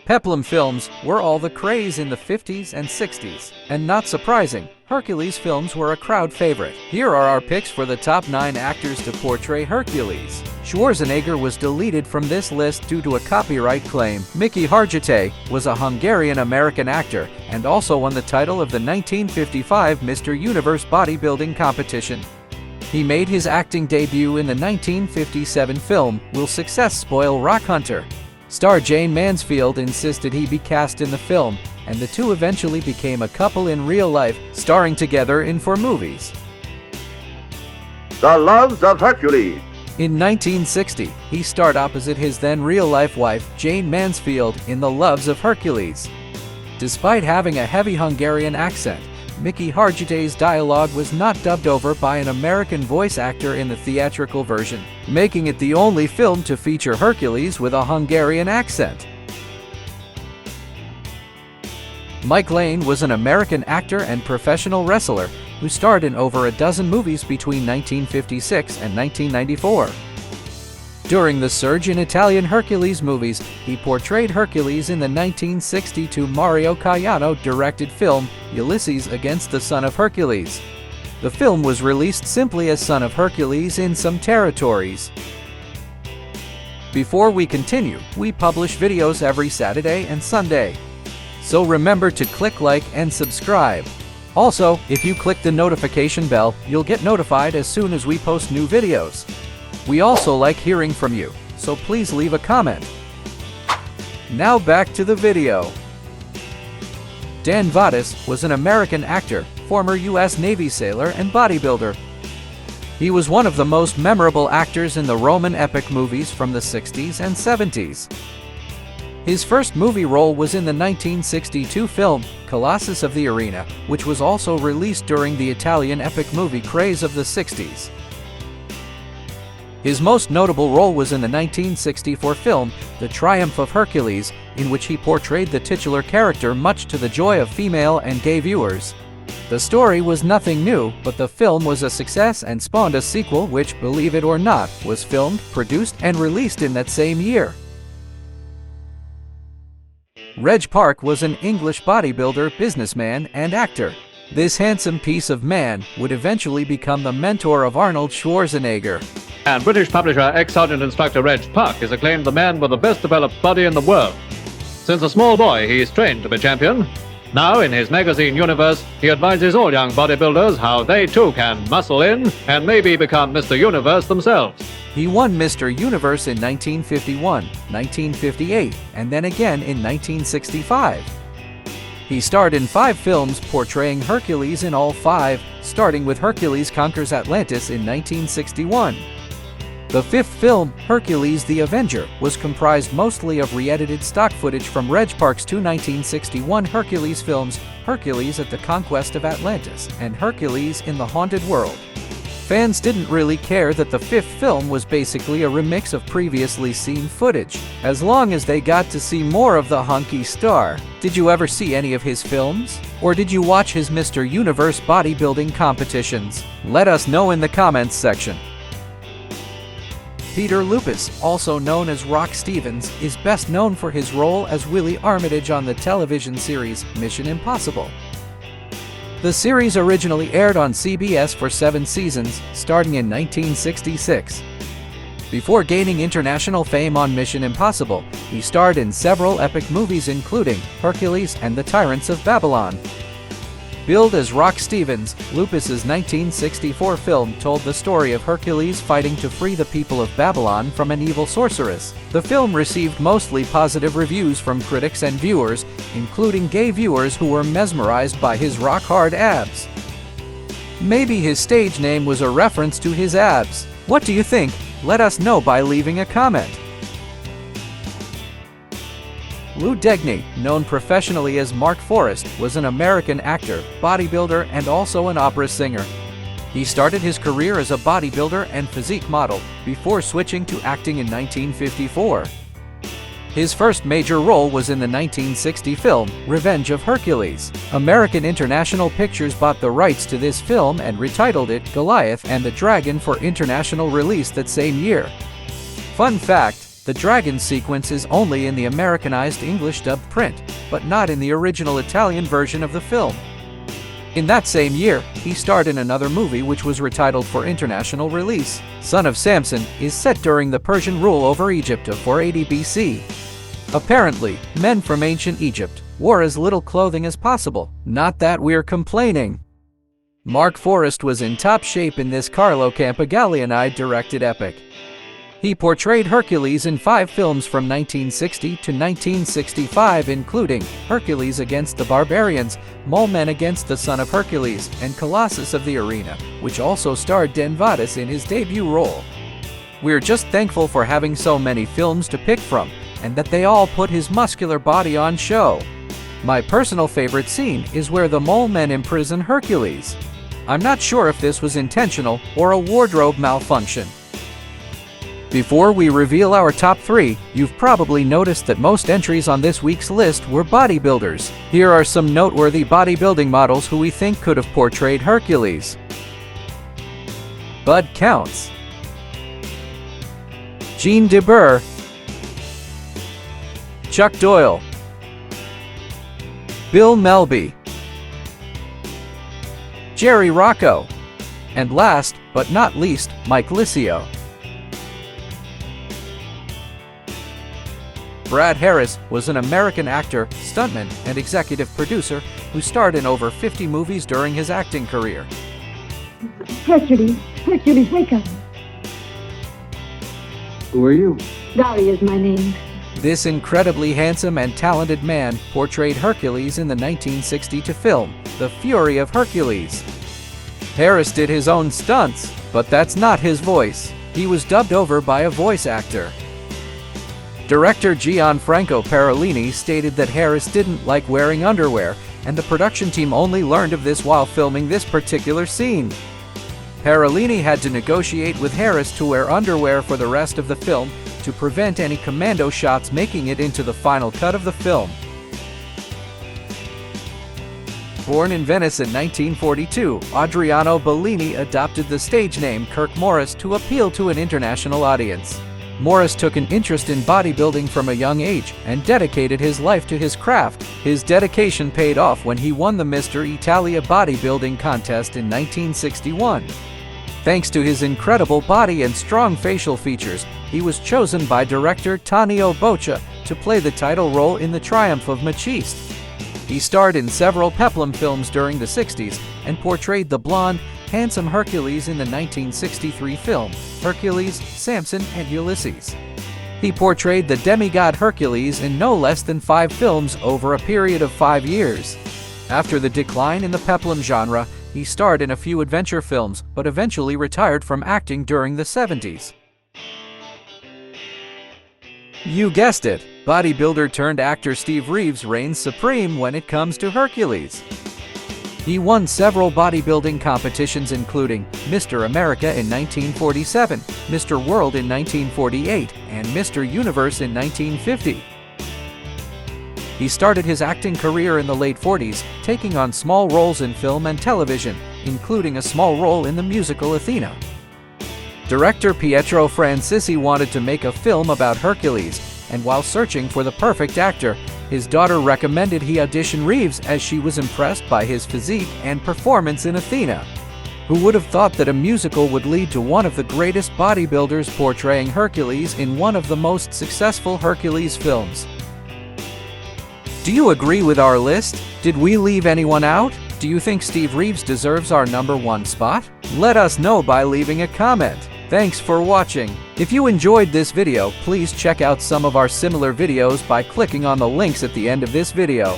Peplum films were all the craze in the 50s and 60s, and not surprising, Hercules films were a crowd favorite. Here are our picks for the top 9 actors to portray Hercules. Schwarzenegger was deleted from this list due to a copyright claim. Mickey Hargitay was a Hungarian-American actor and also won the title of the 1955 Mr. Universe bodybuilding competition. He made his acting debut in the 1957 film Will Success Spoil Rock Hunter? Star Jayne Mansfield insisted he be cast in the film, and the two eventually became a couple in real life, starring together in 4 movies. The Loves of Hercules. In 1960, he starred opposite his then real-life wife, Jayne Mansfield, in The Loves of Hercules. Despite having a heavy Hungarian accent, Mickey Hargitay's dialogue was not dubbed over by an American voice actor in the theatrical version, making it the only film to feature Hercules with a Hungarian accent. Mike Lane was an American actor and professional wrestler who starred in over a dozen movies between 1956 and 1994. During the surge in Italian Hercules movies, he portrayed Hercules in the 1962 Mario Caiano-directed film Ulysses Against the Son of Hercules. The film was released simply as Son of Hercules in some territories. Before we continue, we publish videos every Saturday and Sunday. So remember to click like and subscribe. Also, if you click the notification bell, you'll get notified as soon as we post new videos. We also like hearing from you, so please leave a comment. Now back to the video. Dan Vadis was an American actor, former U.S. Navy sailor and bodybuilder. He was one of the most memorable actors in the Roman epic movies from the 60s and 70s. His first movie role was in the 1962 film Colossus of the Arena, which was also released during the Italian epic movie craze of the 60s. His most notable role was in the 1964 film The Triumph of Hercules, in which he portrayed the titular character much to the joy of female and gay viewers. The story was nothing new, but the film was a success and spawned a sequel which, believe it or not, was filmed, produced, and released in that same year. Reg Park was an English bodybuilder, businessman, and actor. This handsome piece of man would eventually become the mentor of Arnold Schwarzenegger. And British publisher ex-sergeant instructor Reg Park is acclaimed the man with the best developed body in the world. Since a small boy, he's trained to be champion. Now, in his magazine universe, he advises all young bodybuilders how they too can muscle in and maybe become Mr. Universe themselves. He won Mr. Universe in 1951, 1958, and then again in 1965. He starred in 5 films portraying Hercules in all 5, starting with Hercules Conquers Atlantis in 1961. The 5th film, Hercules the Avenger, was comprised mostly of re-edited stock footage from Reg Park's 2 1961 Hercules films, Hercules at the Conquest of Atlantis and Hercules in the Haunted World. Fans didn't really care that the 5th film was basically a remix of previously seen footage, as long as they got to see more of the hunky star. Did you ever see any of his films? Or did you watch his Mr. Universe bodybuilding competitions? Let us know in the comments section. Peter Lupus, also known as Rock Stevens, is best known for his role as Willie Armitage on the television series Mission Impossible. The series originally aired on CBS for 7 seasons, starting in 1966. Before gaining international fame on Mission Impossible, he starred in several epic movies including Hercules and the Tyrants of Babylon. Billed as Rock Stevens, Lupus's 1964 film told the story of Hercules fighting to free the people of Babylon from an evil sorceress. The film received mostly positive reviews from critics and viewers, including gay viewers who were mesmerized by his rock-hard abs. Maybe his stage name was a reference to his abs. What do you think? Let us know by leaving a comment. Lou Degny, known professionally as Mark Forrest, was an American actor, bodybuilder, and also an opera singer. He started his career as a bodybuilder and physique model before switching to acting in 1954. His first major role was in the 1960 film Revenge of Hercules. American International Pictures bought the rights to this film and retitled it Goliath and the Dragon for international release that same year. Fun fact, The dragon sequence is only in the Americanized English dubbed print, but not in the original Italian version of the film. In that same year, he starred in another movie which was retitled for international release. Son of Samson is set during the Persian rule over Egypt of 480 BC. Apparently, men from ancient Egypt wore as little clothing as possible. Not that we're complaining. Mark Forrest was in top shape in this Carlo Campigalliani-directed epic. He portrayed Hercules in 5 films from 1960 to 1965, including Hercules Against the Barbarians, Mole Men Against the Son of Hercules, and Colossus of the Arena, which also starred Vadis in his debut role. We're just thankful for having so many films to pick from, and that they all put his muscular body on show. My personal favorite scene is where the mole men imprison Hercules. I'm not sure if this was intentional or a wardrobe malfunction. Before we reveal our top 3, you've probably noticed that most entries on this week's list were bodybuilders. Here are some noteworthy bodybuilding models who we think could have portrayed Hercules. Bud Counts, Jean de Burr, Chuck Doyle, Bill Melby, Jerry Rocco, and last but not least, Mike Licio. Brad Harris was an American actor, stuntman, and executive producer who starred in over 50 movies during his acting career. Hercules, Hercules, wake up. Who are you? Dari is my name. This incredibly handsome and talented man portrayed Hercules in the 1962 film, The Fury of Hercules. Harris did his own stunts, but that's not his voice. He was dubbed over by a voice actor. Director Gianfranco Parolini stated that Harris didn't like wearing underwear, and the production team only learned of this while filming this particular scene. Parolini had to negotiate with Harris to wear underwear for the rest of the film to prevent any commando shots making it into the final cut of the film. Born in Venice in 1942, Adriano Bellini adopted the stage name Kirk Morris to appeal to an international audience. Morris took an interest in bodybuilding from a young age and dedicated his life to his craft. His dedication paid off when he won the Mr. Italia bodybuilding contest in 1961. Thanks to his incredible body and strong facial features, he was chosen by director Tonio Boccia to play the title role in The Triumph of Maciste. He starred in several peplum films during the 60s and portrayed the blonde, handsome Hercules in the 1963 film Hercules, Samson, and Ulysses. He portrayed the demigod Hercules in no less than 5 films over a period of 5 years. After the decline in the peplum genre, he starred in a few adventure films, but eventually retired from acting during the 70s. You guessed it, bodybuilder turned actor Steve Reeves reigns supreme when it comes to Hercules. He won several bodybuilding competitions including Mr. America in 1947, Mr. World in 1948, and Mr. Universe in 1950. He started his acting career in the late 40s, taking on small roles in film and television, including a small role in the musical Athena. Director Pietro Francisci wanted to make a film about Hercules, and while searching for the perfect actor, his daughter recommended he audition Reeves as she was impressed by his physique and performance in Athena. Who would have thought that a musical would lead to one of the greatest bodybuilders portraying Hercules in one of the most successful Hercules films? Do you agree with our list? Did we leave anyone out? Do you think Steve Reeves deserves our #1 spot? Let us know by leaving a comment. Thanks for watching. If you enjoyed this video, please check out some of our similar videos by clicking on the links at the end of this video.